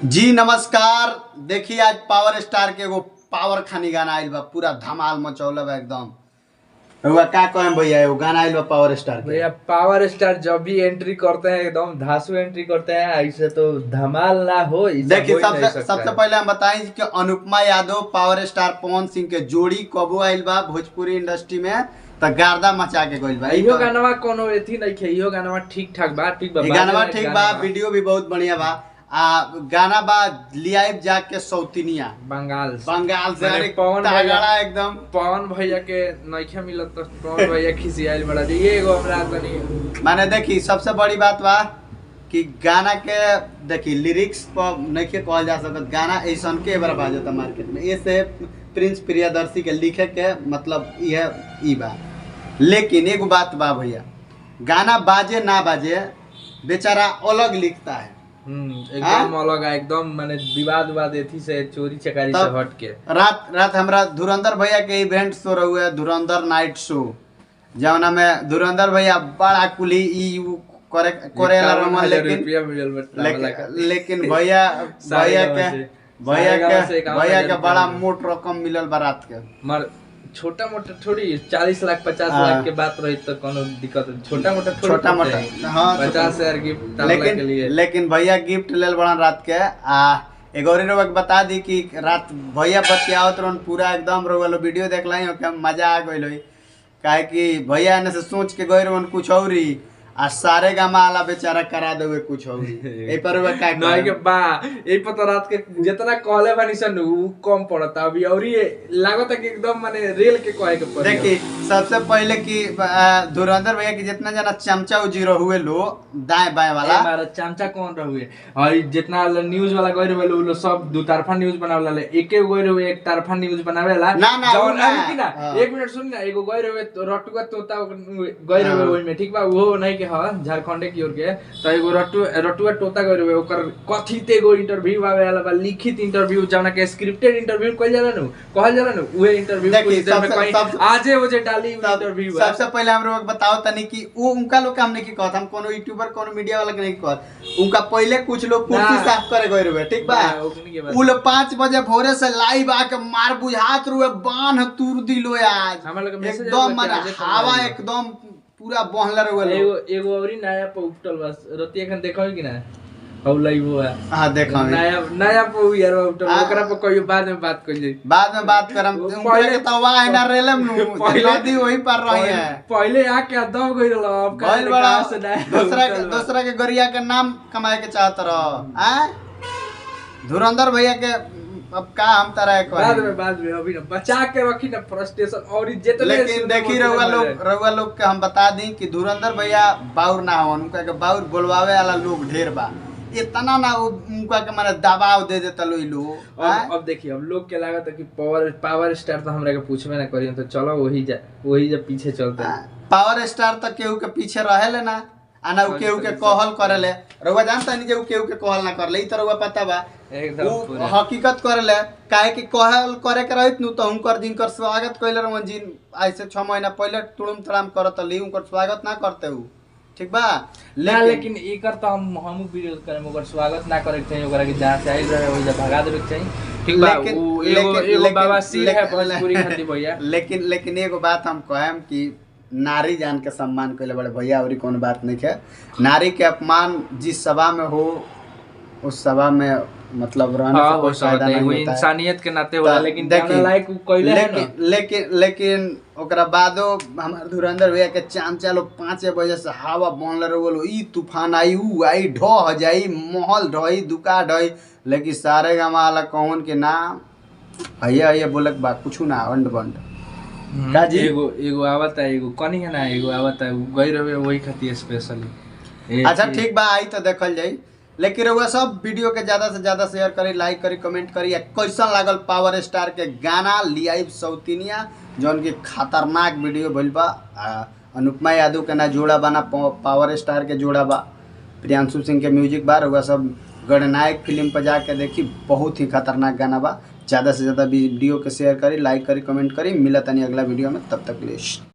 जी नमस्कार। देखिए आज पावर स्टार के एगो पावर खानी गाना आइल बा, पूरा धमाल मचौल बा एकदम। रउआ का कहें भैया, एगो गाना आइल बा पावर स्टार के। भैया पावर स्टार जब भी एंट्री करते हैं एकदम धांसू एंट्री करते हैं, ऐसे तो धमाल ना हो। देखिए सबसे पहले हम बताएं कि अनुपमा यादव पावर स्टार पवन सिंह के जोड़ी कबो आइल बा भोजपुरी इंडस्ट्री में, तो गर्दा मचा के गइल बा। इहो गानवा कोनो एथी नहीं है, इहो गानवा ठीक ठाक बा, गानवा ठीक बा, वीडियो भी बहुत बढ़िया बा। गाना बा लियाइब जाके सौतिनिया बंगाल से पवन भैया एकदम पवन भैया के नइखे मिलत तो पवन भैया खिसियाइल बड़ा जी। ये एगो हमरा तनी माने देखी सबसे बड़ी बात बा कि गाना के देखी लिरिक्स पर नइखे कहल जा सकत, गाना ऐसन के बार बाजता मार्केट में। ये से प्रिंस प्रियदर्शी के लिखे के मतलब ई बा। लेकिन एगो बात बा भैया, गाना बाजे ना बाजे बेचारा अलग लिखता है, एकदम अलग है, एकदम माने विवाद एथी से चोरी चकारी से हट के। रात हमरा धुरंधर भैया के इवेंट शो रहुए, धुरंधर नाइट शो, जवना में धुरंधर भैया बड़ा कुली करेला रमन, लेकिन भैया के बड़ा मोट रकम मिलल बा रात के। छोटा मोटा थोड़ी 40 लाख 50 लाख के बात रही तो कोनो दिक्कत, छोटा मोटा हाँ 50,000 गिफ्ट। लेकिन भैया गिफ्ट लेल बड़ा रात के। एगो और बता दी कि रात भैया बतियावत रहन, पूरा एकदम रोल वीडियो देख लाई हो, मजा आ गइल होई। काहे कि भैया ने से सोच के गए रहन कुछ औरी, आ सारे गामा वाला बेचारा करा देवे कुछ और ए पर का नहीं के बा ए पर तो रात के जितना कहले बानी सन उ कम पड़ता अभी, और ये लागत है कि एकदम माने रेल के कहे के पड़े। देखी सबसे पहले कि धुरंधर भैया की जितना जना चमचा उजीरो हुए लो दाएं बाएं वाला, हमारा चमचा कौन रहुए और जितना न्यूज वाला गए रहे लो सब दो तरफा न्यूज बनावेला ले, एके गए रहे एक तरफा न्यूज बनावेला जौन है ना। एक मिनट सुन ना, एगो गए रहे रटुआ तोता गए रहे ओइ में, ठीक बा, वो नहीं झारखंड की ओर के, तो एगो रटुआ तोता गए रहे ओकर कथित एगो इंटरव्यू आवेला बा, लिखित इंटरव्यू जौना के स्क्रिप्टेड इंटरव्यू कहल जाला नु उहे इंटरव्यू कुछ देर में कहीं आजे वो जे डाली इंटरव्यू। सबसे पहले हम लोग बताओ तनी कि वो उनका लोग हमने की कहत, हम कोनो यूट्यूबर कोनो मीडिया वाला के नहीं कहत, उनका पहले कुछ लोग कुर्सी साफ करे गए रहे, ठीक बा। उ लोग 5 बजे भोरे से लाइव आके मार बुझात रुए बांध तुर दिलो आज, एकदम मन हवा एकदम पूरा बहला रहे। एगो औरी नया पे उठल बस रति एखन देखो कि ना हौ लाइव है। हां देखो नया पे यार उठल, ओकरा पे कोई बाद में बात कर जाई, बाद में बात करम। पहले तो वाह ना रेलम नु नदी वही पर रही है, पहले आके दब गई रहो। अब कल बड़ा दूसरा के गरिया के नाम कमाए के चाहत रहो। हैं धुरंधर भैया के अब का हम तरह बाद में अभी ना बचा के रखी ना फ्रस्ट्रेशन और जितने। लेकिन देखी रउआ लोग के हम बता दी कि धुरंधर भैया बाउर ना हो, उनका के बाउर बोलवावे वाला लोग ढेर बा, इतना ना उनका के माने दबाव दे देता लोग। अब देखिए अब लोग के लागत है कि पावर स्टार तो हमरा के पूछबे ना करियन, तो चलो वही जा पीछे चलते। पावर स्टार तक केहू के पीछे रहेले ना, आना केहू के कहल करेले। रउआ जानता नहीं जे केहू के कहल ना करले, ई त रउआ पता बा एकदम हकीकत करेले। काहे कि कहल करे के रहित नु तो हुनकर जिनकर स्वागत कइले रहन, जिन ऐसे 6 महीना पहले तुड़म तड़ाम करत ली, उनकर स्वागत ना करते हु, ठीक बा। लेकिन एकर तो हम विरोध करे, ओकर स्वागत ना करे के चाहिए, ओकरा के जहां से आइल रहे ओइ जा भगा देवे के चाहिए, ठीक बा। एगो बाबा सिर है भोजपुरी खाती भैया। लेकिन एगो बात हम कहेम कि नारी जान के सम्मान कइले बड़े भैया, और कोनो बात नहीं है। नारी के अपमान जिस सभा में हो उस सभा में मतलब रहने से कोई फायदा नहीं होता है, इंसानियत के नाते होला। लेकिन जानने लायक कइले है ना। लेकिन ओकरा बादो हमार धुरंधर भैया के चांचा लोग 5 बजे से हवा बनल रहो, ई तूफान आई ऊ आई ढह जाई, महल ढही दुका ढही, लेकिन सारे गांव वाला कौन के नाम भैया ये बोलक बा कुछ ना अंड बंड काजी। एगो आवता एगो कनी है ना, एगो आवता गई रहे वही खाती स्पेशली। अच्छा ठीक बा, आई तो देखल जाई। लेकिन रउआ सब वीडियो के ज्यादा से ज्यादा शेयर करी, लाइक करी, कमेंट करी। कैसा लागल पावर स्टार के गाना लियाइब सौतिनिया, जौन की खतरनाक वीडियो भइल बा। अनुपमा यादव के ना जोड़ा बना पावर स्टार के जोड़ा बा, प्रियांशु सिंह के म्यूजिक बा। रउआ सब गणनायक फिल्म पर जाके देखी, बहुत ही खतरनाक गाना बा। ज़्यादा से ज़्यादा वीडियो के शेयर करी, लाइक करी, कमेंट करी। मिलत नहीं अगला वीडियो में, तब तक के लिए।